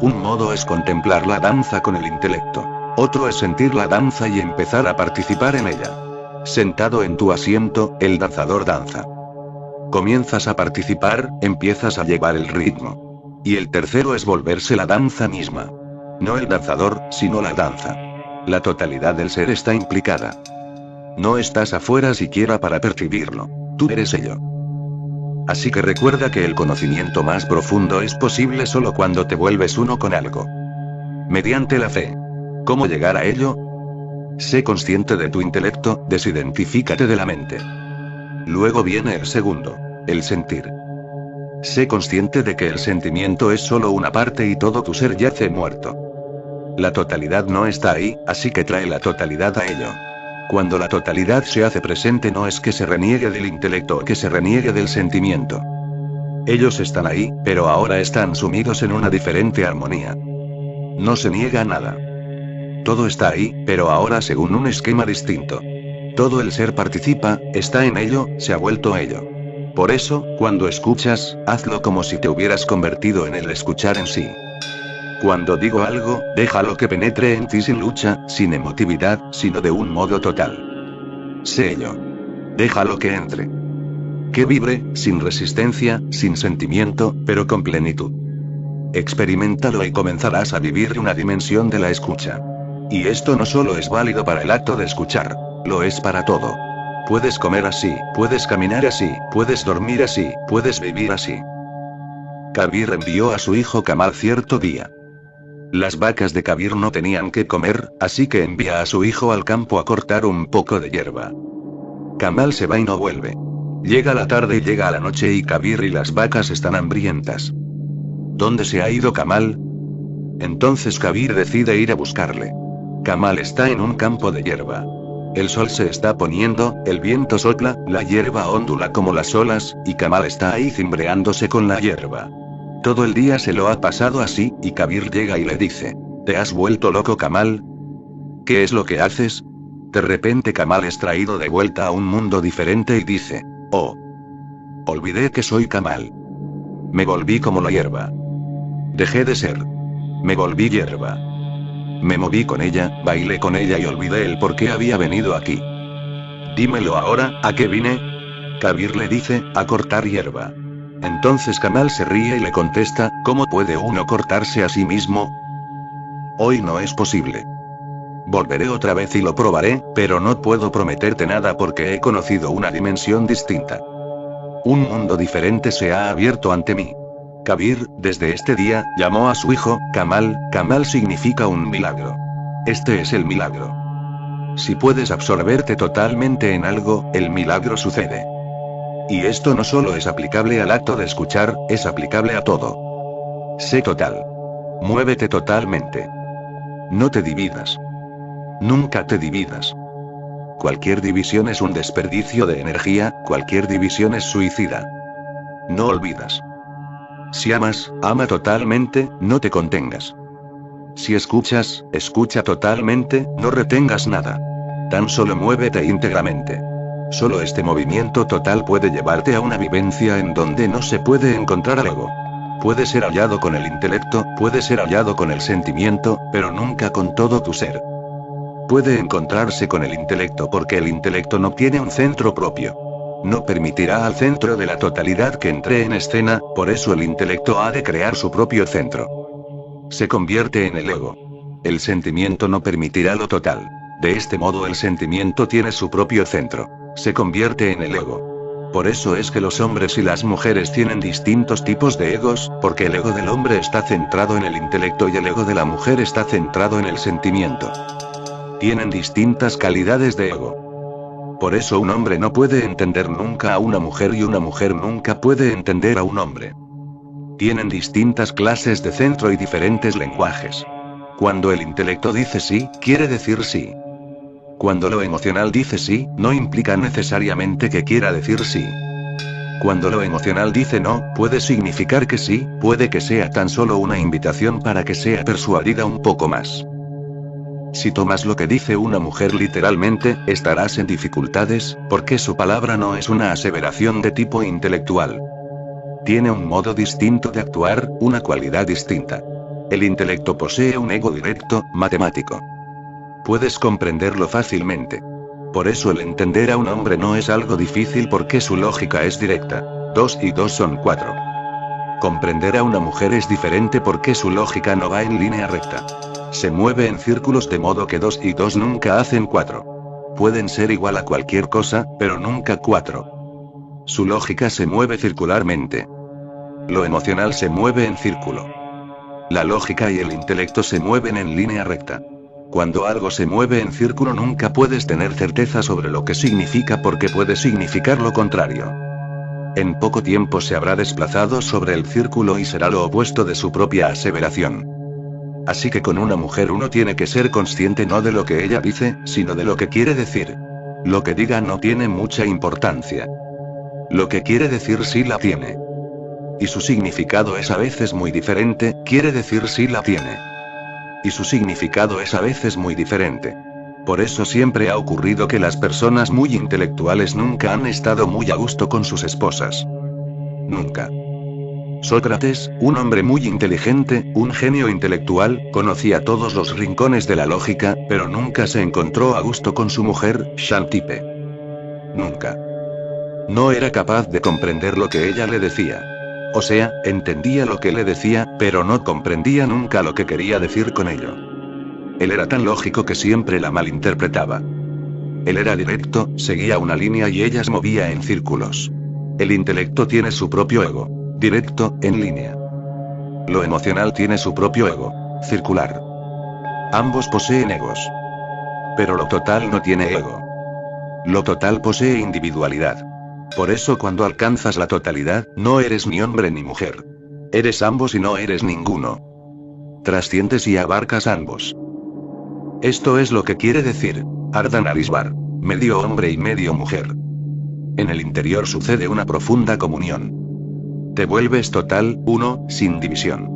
Un modo es contemplar la danza con el intelecto. Otro es sentir la danza y empezar a participar en ella. Sentado en tu asiento, el danzador danza. Comienzas a participar, empiezas a llevar el ritmo. Y el tercero es volverse la danza misma. No el danzador, sino la danza. La totalidad del ser está implicada. No estás afuera siquiera para percibirlo. Tú eres ello. Así que recuerda que el conocimiento más profundo es posible solo cuando te vuelves uno con algo. Mediante la fe. ¿Cómo llegar a ello? Sé consciente de tu intelecto, desidentifícate de la mente. Luego viene el segundo, el sentir. Sé consciente de que el sentimiento es solo una parte y todo tu ser yace muerto. La totalidad no está ahí, así que trae la totalidad a ello. Cuando la totalidad se hace presente no es que se reniegue del intelecto o que se reniegue del sentimiento. Ellos están ahí, pero ahora están sumidos en una diferente armonía. No se niega nada. Todo está ahí, pero ahora según un esquema distinto. Todo el ser participa, está en ello, se ha vuelto ello. Por eso, cuando escuchas, hazlo como si te hubieras convertido en el escuchar en sí. Cuando digo algo, déjalo que penetre en ti sin lucha, sin emotividad, sino de un modo total. Sé ello. Déjalo que entre. Que vibre, sin resistencia, sin sentimiento, pero con plenitud. Experiméntalo y comenzarás a vivir una dimensión de la escucha. Y esto no solo es válido para el acto de escuchar, lo es para todo. Puedes comer así, puedes caminar así, puedes dormir así, puedes vivir así. Kabir envió a su hijo Kamal cierto día. Las vacas de Kabir no tenían que comer, así que envía a su hijo al campo a cortar un poco de hierba. Kamal se va y no vuelve. Llega la tarde y llega a la noche y Kabir y las vacas están hambrientas. ¿Dónde se ha ido Kamal? Entonces Kabir decide ir a buscarle. Kamal está en un campo de hierba. El sol se está poniendo, el viento sopla, la hierba ondula como las olas, y Kamal está ahí cimbreándose con la hierba. Todo el día se lo ha pasado así, y Kabir llega y le dice: ¿Te has vuelto loco Kamal? ¿Qué es lo que haces? De repente Kamal es traído de vuelta a un mundo diferente y dice: Oh. Olvidé que soy Kamal. Me volví como la hierba. Dejé de ser. Me volví hierba. Me moví con ella, bailé con ella y olvidé el por qué había venido aquí. Dímelo ahora, ¿a qué vine? Kabir le dice: a cortar hierba. Entonces Kamal se ríe y le contesta: ¿cómo puede uno cortarse a sí mismo? Hoy no es posible. Volveré otra vez y lo probaré, pero no puedo prometerte nada porque he conocido una dimensión distinta. Un mundo diferente se ha abierto ante mí. Kabir, desde este día, llamó a su hijo, Kamal. Kamal significa un milagro. Este es el milagro. Si puedes absorberte totalmente en algo, el milagro sucede. Y esto no solo es aplicable al acto de escuchar, es aplicable a todo. Sé total. Muévete totalmente. No te dividas. Nunca te dividas. Cualquier división es un desperdicio de energía, cualquier división es suicida. No olvidas. Si amas, ama totalmente, no te contengas. Si escuchas, escucha totalmente, no retengas nada. Tan solo muévete íntegramente. Solo este movimiento total puede llevarte a una vivencia en donde no se puede encontrar al ego. Puede ser hallado con el intelecto, puede ser hallado con el sentimiento, pero nunca con todo tu ser. Puede encontrarse con el intelecto porque el intelecto no tiene un centro propio. No permitirá al centro de la totalidad que entre en escena, por eso el intelecto ha de crear su propio centro. Se convierte en el ego. El sentimiento no permitirá lo total. De este modo el sentimiento tiene su propio centro. Se convierte en el ego. Por eso es que los hombres y las mujeres tienen distintos tipos de egos, porque el ego del hombre está centrado en el intelecto y el ego de la mujer está centrado en el sentimiento. Tienen distintas calidades de ego. Por eso un hombre no puede entender nunca a una mujer y una mujer nunca puede entender a un hombre. Tienen distintas clases de centro y diferentes lenguajes. Cuando el intelecto dice sí, quiere decir sí. Cuando lo emocional dice sí, no implica necesariamente que quiera decir sí. Cuando lo emocional dice no, puede significar que sí, puede que sea tan solo una invitación para que sea persuadida un poco más. Si tomas lo que dice una mujer literalmente, estarás en dificultades, porque su palabra no es una aseveración de tipo intelectual. Tiene un modo distinto de actuar, una cualidad distinta. El intelecto posee un ego directo, matemático. Puedes comprenderlo fácilmente. Por eso el entender a un hombre no es algo difícil porque su lógica es directa. 2 y 2 son 4. Comprender a una mujer es diferente porque su lógica no va en línea recta. Se mueve en círculos de modo que 2 y 2 nunca hacen 4. Pueden ser igual a cualquier cosa, pero nunca 4. Su lógica se mueve circularmente. Lo emocional se mueve en círculo. La lógica y el intelecto se mueven en línea recta. Cuando algo se mueve en círculo nunca puedes tener certeza sobre lo que significa porque puede significar lo contrario. En poco tiempo se habrá desplazado sobre el círculo y será lo opuesto de su propia aseveración. Así que con una mujer uno tiene que ser consciente no de lo que ella dice, sino de lo que quiere decir. Lo que diga no tiene mucha importancia. Lo que quiere decir sí la tiene. Y su significado es a veces muy diferente, quiere decir sí la tiene. Y su significado es a veces muy diferente. Por eso siempre ha ocurrido que las personas muy intelectuales nunca han estado muy a gusto con sus esposas. Nunca. Sócrates, un hombre muy inteligente, un genio intelectual, conocía todos los rincones de la lógica, pero nunca se encontró a gusto con su mujer, Xantippe. Nunca. No era capaz de comprender lo que ella le decía. O sea, entendía lo que le decía, pero no comprendía nunca lo que quería decir con ello. Él era tan lógico que siempre la malinterpretaba. Él era directo, seguía una línea y ella se movía en círculos. El intelecto tiene su propio ego. Directo, en línea. Lo emocional tiene su propio ego. Circular. Ambos poseen egos. Pero lo total no tiene ego. Lo total posee individualidad. Por eso cuando alcanzas la totalidad, no eres ni hombre ni mujer. Eres ambos y no eres ninguno. Trasciendes y abarcas ambos. Esto es lo que quiere decir Ardhanarisvar, medio hombre y medio mujer. En el interior sucede una profunda comunión. Te vuelves total, uno, sin división.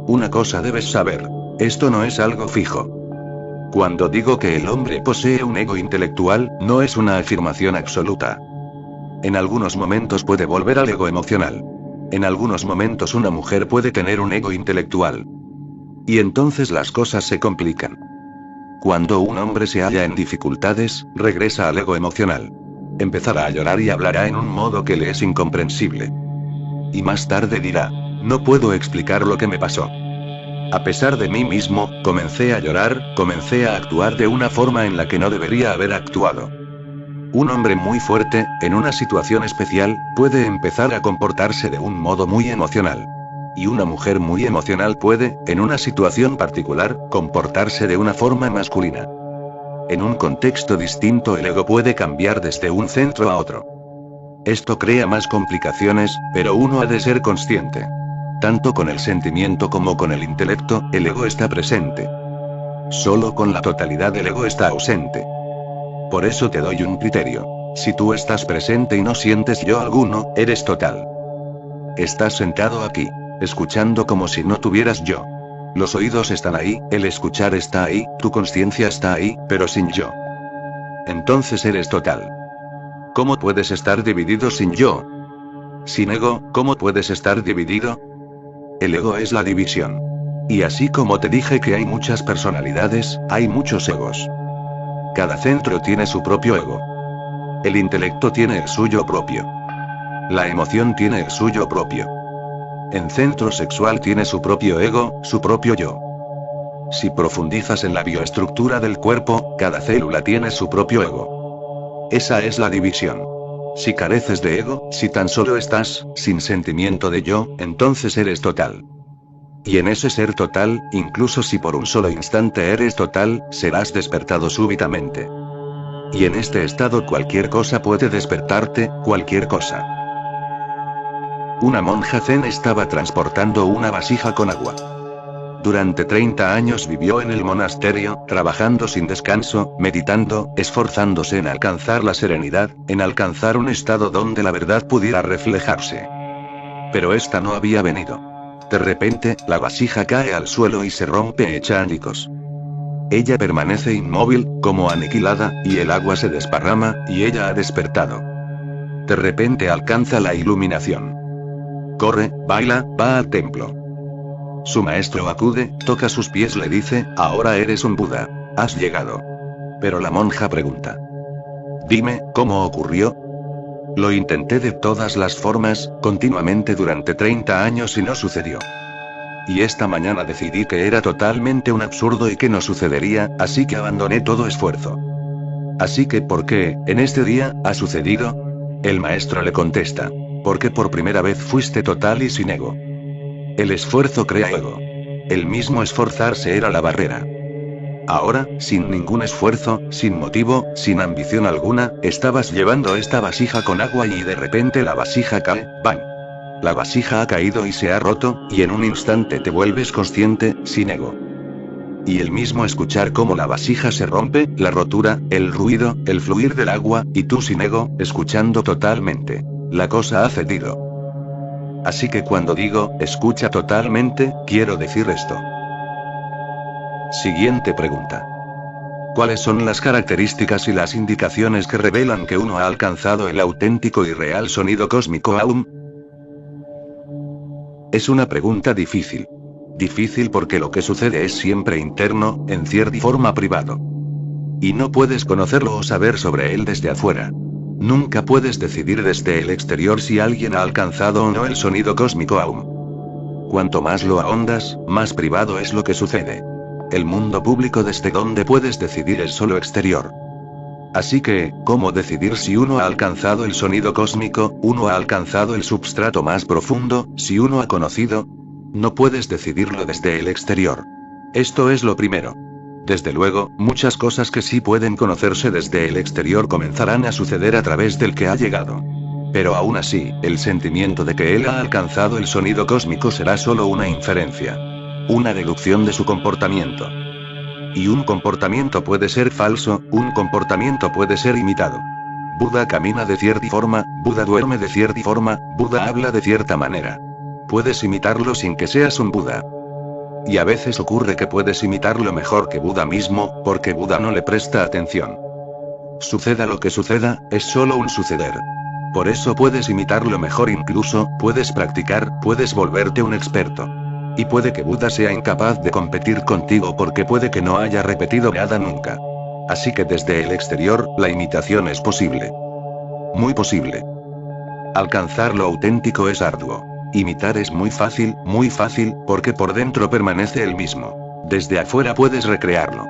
Una cosa debes saber. Esto no es algo fijo. Cuando digo que el hombre posee un ego intelectual, no es una afirmación absoluta. En algunos momentos puede volver al ego emocional. En algunos momentos una mujer puede tener un ego intelectual. Y entonces las cosas se complican. Cuando un hombre se halla en dificultades, regresa al ego emocional. Empezará a llorar y hablará en un modo que le es incomprensible. Y más tarde dirá, no puedo explicar lo que me pasó. A pesar de mí mismo, comencé a llorar, comencé a actuar de una forma en la que no debería haber actuado. Un hombre muy fuerte, en una situación especial, puede empezar a comportarse de un modo muy emocional. Y una mujer muy emocional puede, en una situación particular, comportarse de una forma masculina. En un contexto distinto el ego puede cambiar desde un centro a otro. Esto crea más complicaciones, pero uno ha de ser consciente. Tanto con el sentimiento como con el intelecto, el ego está presente. Solo con la totalidad el ego está ausente. Por eso te doy un criterio. Si tú estás presente y no sientes yo alguno, eres total. Estás sentado aquí, escuchando como si no tuvieras yo. Los oídos están ahí, el escuchar está ahí, tu conciencia está ahí, pero sin yo. Entonces eres total. ¿Cómo puedes estar dividido sin yo? Sin ego, ¿cómo puedes estar dividido? El ego es la división. Y así como te dije que hay muchas personalidades, hay muchos egos. Cada centro tiene su propio ego. El intelecto tiene el suyo propio. La emoción tiene el suyo propio. En centro sexual tiene su propio ego, su propio yo. Si profundizas en la bioestructura del cuerpo, cada célula tiene su propio ego. Esa es la división. Si careces de ego, si tan solo estás, sin sentimiento de yo, entonces eres total. Y en ese ser total, incluso si por un solo instante eres total, serás despertado súbitamente. Y en este estado cualquier cosa puede despertarte, cualquier cosa. Una monja zen estaba transportando una vasija con agua. Durante 30 años vivió en el monasterio, trabajando sin descanso, meditando, esforzándose en alcanzar la serenidad, en alcanzar un estado donde la verdad pudiera reflejarse. Pero esta no había venido. De repente, la vasija cae al suelo y se rompe hecha añicos. Ella permanece inmóvil, como aniquilada, y el agua se desparrama, y ella ha despertado. De repente alcanza la iluminación. Corre, baila, va al templo. Su maestro acude, toca sus pies, le dice, ahora eres un Buda. Has llegado. Pero la monja pregunta. Dime, ¿cómo ocurrió? Lo intenté de todas las formas, continuamente durante 30 años y no sucedió. Y esta mañana decidí que era totalmente un absurdo y que no sucedería, así que abandoné todo esfuerzo. Así que, ¿por qué, en este día, ha sucedido? El maestro le contesta. Porque por primera vez fuiste total y sin ego. El esfuerzo crea ego. El mismo esforzarse era la barrera. Ahora, sin ningún esfuerzo, sin motivo, sin ambición alguna, estabas llevando esta vasija con agua y de repente la vasija cae, ¡bang! La vasija ha caído y se ha roto, y en un instante te vuelves consciente, sin ego. Y el mismo escuchar cómo la vasija se rompe, la rotura, el ruido, el fluir del agua, y tú sin ego, escuchando totalmente. La cosa ha cedido. Así que cuando digo, escucha totalmente, quiero decir esto. Siguiente pregunta. ¿Cuáles son las características y las indicaciones que revelan que uno ha alcanzado el auténtico y real sonido cósmico Aum? Es una pregunta difícil. Difícil porque lo que sucede es siempre interno, en cierta forma privado. Y no puedes conocerlo o saber sobre él desde afuera. Nunca puedes decidir desde el exterior si alguien ha alcanzado o no el sonido cósmico Aum. Cuanto más lo ahondas, más privado es lo que sucede. El mundo público desde donde puedes decidir es solo exterior. Así que, ¿cómo decidir si uno ha alcanzado el sonido cósmico, uno ha alcanzado el substrato más profundo, si uno ha conocido? No puedes decidirlo desde el exterior. Esto es lo primero. Desde luego, muchas cosas que sí pueden conocerse desde el exterior comenzarán a suceder a través del que ha llegado. Pero aún así, el sentimiento de que él ha alcanzado el sonido cósmico será solo una inferencia. Una deducción de su comportamiento. Y un comportamiento puede ser falso, un comportamiento puede ser imitado. Buda camina de cierta forma, Buda duerme de cierta forma, Buda habla de cierta manera. Puedes imitarlo sin que seas un Buda. Y a veces ocurre que puedes imitarlo mejor que Buda mismo, porque Buda no le presta atención. Suceda lo que suceda, es solo un suceder. Por eso puedes imitarlo mejor, incluso, puedes practicar, puedes volverte un experto. Y puede que Buda sea incapaz de competir contigo porque puede que no haya repetido nada nunca. Así que desde el exterior, la imitación es posible. Muy posible. Alcanzar lo auténtico es arduo. Imitar es muy fácil, porque por dentro permanece el mismo. Desde afuera puedes recrearlo.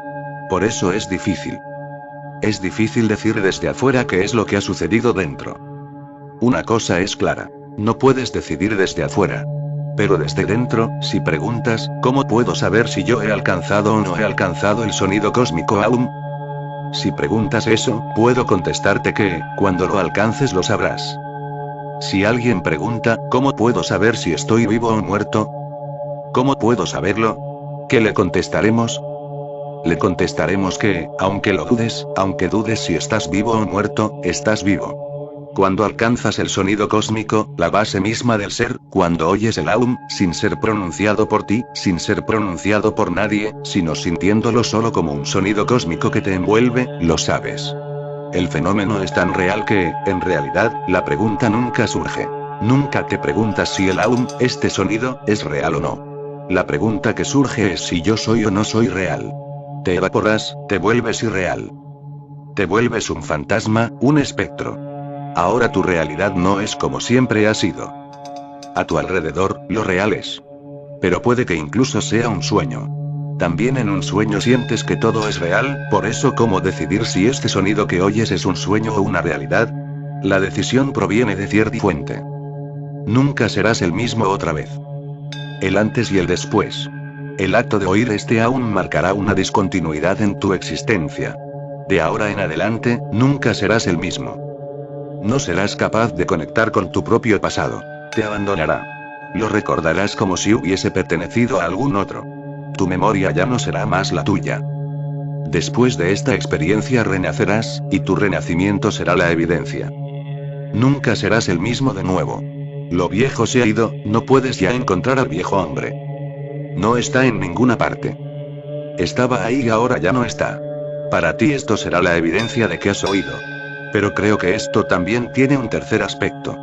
Por eso es difícil. Es difícil decir desde afuera qué es lo que ha sucedido dentro. Una cosa es clara. No puedes decidir desde afuera. Pero desde dentro, si preguntas, ¿cómo puedo saber si yo he alcanzado o no he alcanzado el sonido cósmico Aum? Si preguntas eso, puedo contestarte que, cuando lo alcances lo sabrás. Si alguien pregunta, ¿cómo puedo saber si estoy vivo o muerto? ¿Cómo puedo saberlo? ¿Qué le contestaremos? Le contestaremos que, aunque lo dudes, aunque dudes si estás vivo o muerto, estás vivo. Cuando alcanzas el sonido cósmico, la base misma del ser, cuando oyes el Aum, sin ser pronunciado por ti, sin ser pronunciado por nadie, sino sintiéndolo solo como un sonido cósmico que te envuelve, lo sabes. El fenómeno es tan real que, en realidad, la pregunta nunca surge. Nunca te preguntas si el Aum, este sonido, es real o no. La pregunta que surge es si yo soy o no soy real. Te evaporas, te vuelves irreal. Te vuelves un fantasma, un espectro. Ahora tu realidad no es como siempre ha sido. A tu alrededor, lo real es. Pero puede que incluso sea un sueño. También en un sueño sientes que todo es real, por eso ¿cómo decidir si este sonido que oyes es un sueño o una realidad? La decisión proviene de cierta fuente. Nunca serás el mismo otra vez. El antes y el después. El acto de oír este aún marcará una discontinuidad en tu existencia. De ahora en adelante, nunca serás el mismo. No serás capaz de conectar con tu propio pasado. Te abandonará. Lo recordarás como si hubiese pertenecido a algún otro. Tu memoria ya no será más la tuya. Después de esta experiencia renacerás, y tu renacimiento será la evidencia. Nunca serás el mismo de nuevo. Lo viejo se ha ido, no puedes ya encontrar al viejo hombre. No está en ninguna parte. Estaba ahí y ahora ya no está. Para ti esto será la evidencia de que has oído. Pero creo que esto también tiene un tercer aspecto.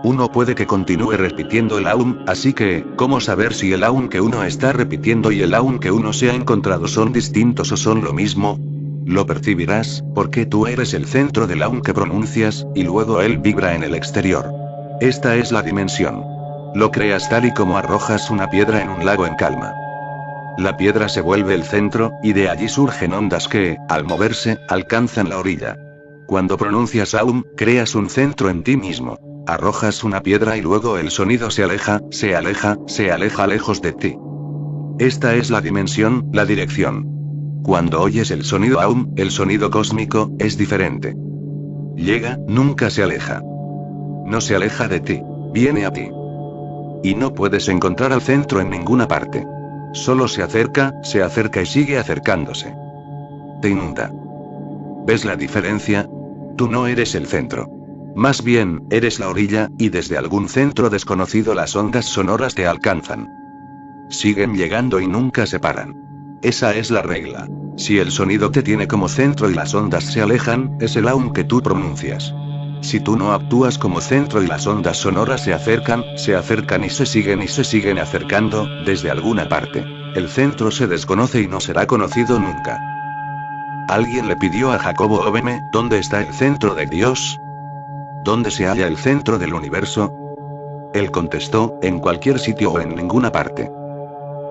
Uno puede que continúe repitiendo el Aum, así que, ¿cómo saber si el Aum que uno está repitiendo y el Aum que uno se ha encontrado son distintos o son lo mismo? Lo percibirás, porque tú eres el centro del Aum que pronuncias, y luego él vibra en el exterior. Esta es la dimensión. Lo creas tal y como arrojas una piedra en un lago en calma. La piedra se vuelve el centro, y de allí surgen ondas que, al moverse, alcanzan la orilla. Cuando pronuncias Aum, creas un centro en ti mismo. Arrojas una piedra y luego el sonido se aleja, se aleja, se aleja lejos de ti. Esta es la dimensión, la dirección. Cuando oyes el sonido Aum, el sonido cósmico, es diferente. Llega, nunca se aleja. No se aleja de ti, viene a ti. Y no puedes encontrar al centro en ninguna parte. Solo se acerca y sigue acercándose. Te inunda. ¿Ves la diferencia? Tú no eres el centro. Más bien, eres la orilla, y desde algún centro desconocido las ondas sonoras te alcanzan. Siguen llegando y nunca se paran. Esa es la regla. Si el sonido te tiene como centro y las ondas se alejan, es el Aum que tú pronuncias. Si tú no actúas como centro y las ondas sonoras se acercan y se siguen acercando, desde alguna parte, el centro se desconoce y no será conocido nunca. Alguien le pidió a Jacobo Obeme, ¿dónde está el centro de Dios? ¿Dónde se halla el centro del universo? Él contestó, en cualquier sitio o en ninguna parte.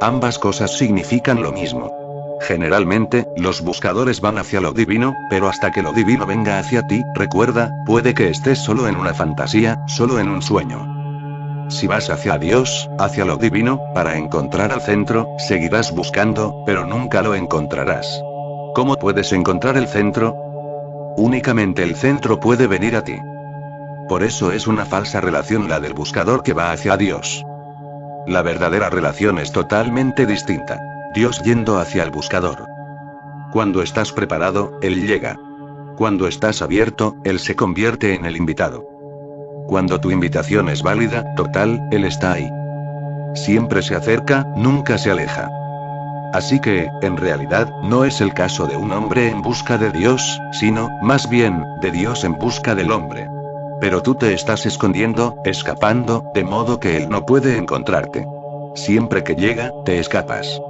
Ambas cosas significan lo mismo. Generalmente, los buscadores van hacia lo divino, pero hasta que lo divino venga hacia ti, recuerda, puede que estés solo en una fantasía, solo en un sueño. Si vas hacia Dios, hacia lo divino, para encontrar al centro, seguirás buscando, pero nunca lo encontrarás. ¿Cómo puedes encontrar el centro? Únicamente el centro puede venir a ti. Por eso es una falsa relación la del buscador que va hacia Dios. La verdadera relación es totalmente distinta. Dios yendo hacia el buscador. Cuando estás preparado, Él llega. Cuando estás abierto, Él se convierte en el invitado. Cuando tu invitación es válida, total, Él está ahí. Siempre se acerca, nunca se aleja. Así que, en realidad, no es el caso de un hombre en busca de Dios, sino, más bien, de Dios en busca del hombre. Pero tú te estás escondiendo, escapando, de modo que Él no puede encontrarte. Siempre que llega, te escapas.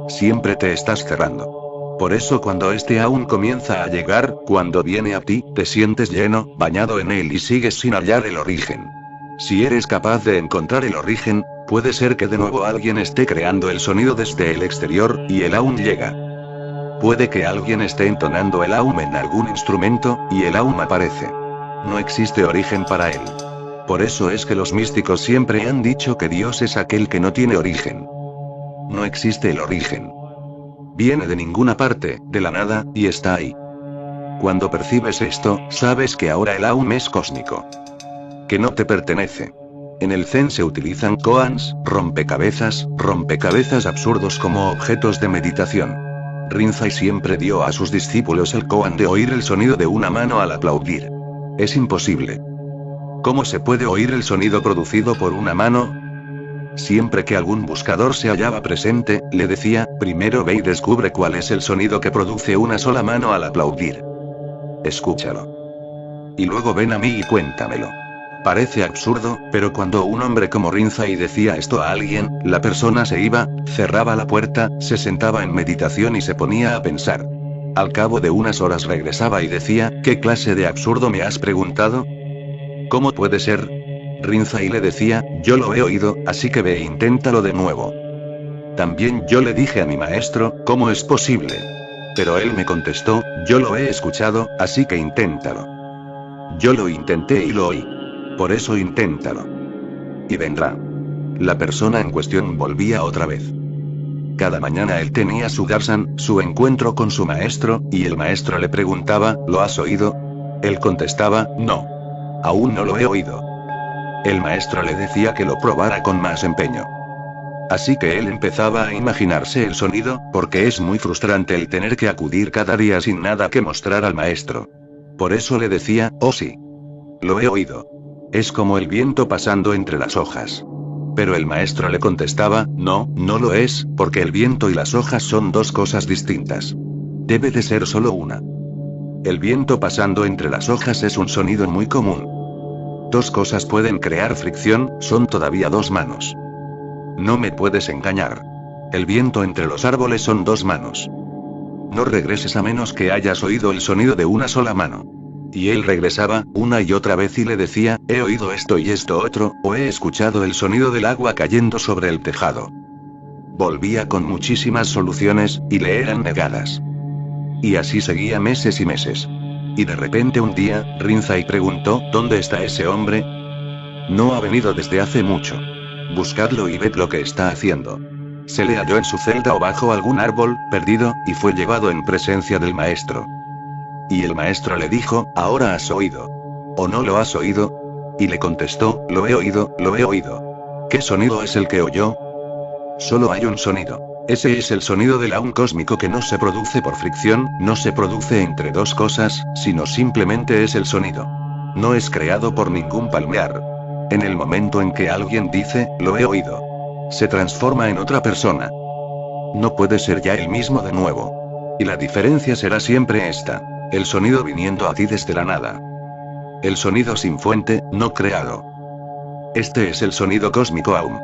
Siempre te estás cerrando. Por eso cuando este aún comienza a llegar, cuando viene a ti, te sientes lleno, bañado en él y sigues sin hallar el origen. Si eres capaz de encontrar el origen, puede ser que de nuevo alguien esté creando el sonido desde el exterior, y el aún llega. Puede que alguien esté entonando el aún en algún instrumento, y el aún aparece. No existe origen para él. Por eso es que los místicos siempre han dicho que Dios es aquel que no tiene origen. No existe el origen. Viene de ninguna parte, de la nada, y está ahí. Cuando percibes esto, sabes que ahora el Aum es cósmico. Que no te pertenece. En el Zen se utilizan koans, rompecabezas absurdos como objetos de meditación. Rinzai siempre dio a sus discípulos el koan de oír el sonido de una mano al aplaudir. Es imposible. ¿Cómo se puede oír el sonido producido por una mano? Siempre que algún buscador se hallaba presente, le decía, primero ve y descubre cuál es el sonido que produce una sola mano al aplaudir. Escúchalo. Y luego ven a mí y cuéntamelo. Parece absurdo, pero cuando un hombre como Rinzai decía esto a alguien, la persona se iba, cerraba la puerta, se sentaba en meditación y se ponía a pensar. Al cabo de unas horas regresaba y decía, ¿qué clase de absurdo me has preguntado? ¿Cómo puede ser? Rinzai le decía, yo lo he oído, así que ve e inténtalo de nuevo. También yo le dije a mi maestro, ¿cómo es posible? Pero él me contestó, yo lo he escuchado, así que inténtalo. Yo lo intenté y lo oí. Por eso inténtalo. Y vendrá. La persona en cuestión volvía otra vez. Cada mañana él tenía su darshan, su encuentro con su maestro, y el maestro le preguntaba, ¿lo has oído? Él contestaba, no. Aún no lo he oído. El maestro le decía que lo probara con más empeño. Así que él empezaba a imaginarse el sonido, porque es muy frustrante el tener que acudir cada día sin nada que mostrar al maestro. Por eso le decía, oh sí. Lo he oído. Es como el viento pasando entre las hojas. Pero el maestro le contestaba, no, no lo es, porque el viento y las hojas son dos cosas distintas. Debe de ser solo una. El viento pasando entre las hojas es un sonido muy común. Dos cosas pueden crear fricción, son todavía dos manos. No me puedes engañar. El viento entre los árboles son dos manos. No regreses a menos que hayas oído el sonido de una sola mano. Y él regresaba, una y otra vez y le decía, he oído esto y esto otro, o he escuchado el sonido del agua cayendo sobre el tejado. Volvía con muchísimas soluciones, y le eran negadas. Y así seguía meses y meses. Y de repente un día, Rinzai preguntó, ¿dónde está ese hombre? No ha venido desde hace mucho. Buscadlo y ved lo que está haciendo. Se le halló en su celda o bajo algún árbol, perdido, y fue llevado en presencia del maestro. Y el maestro le dijo, ¿ahora has oído? ¿O no lo has oído? Y le contestó, lo he oído, lo he oído. ¿Qué sonido es el que oyó? Solo hay un sonido. Ese es el sonido del aún cósmico que no se produce por fricción, no se produce entre dos cosas, sino simplemente es el sonido. No es creado por ningún palmear. En el momento en que alguien dice, lo he oído, se transforma en otra persona. No puede ser ya el mismo de nuevo. Y la diferencia será siempre esta. El sonido viniendo a ti desde la nada. El sonido sin fuente, no creado. Este es el sonido cósmico Aum.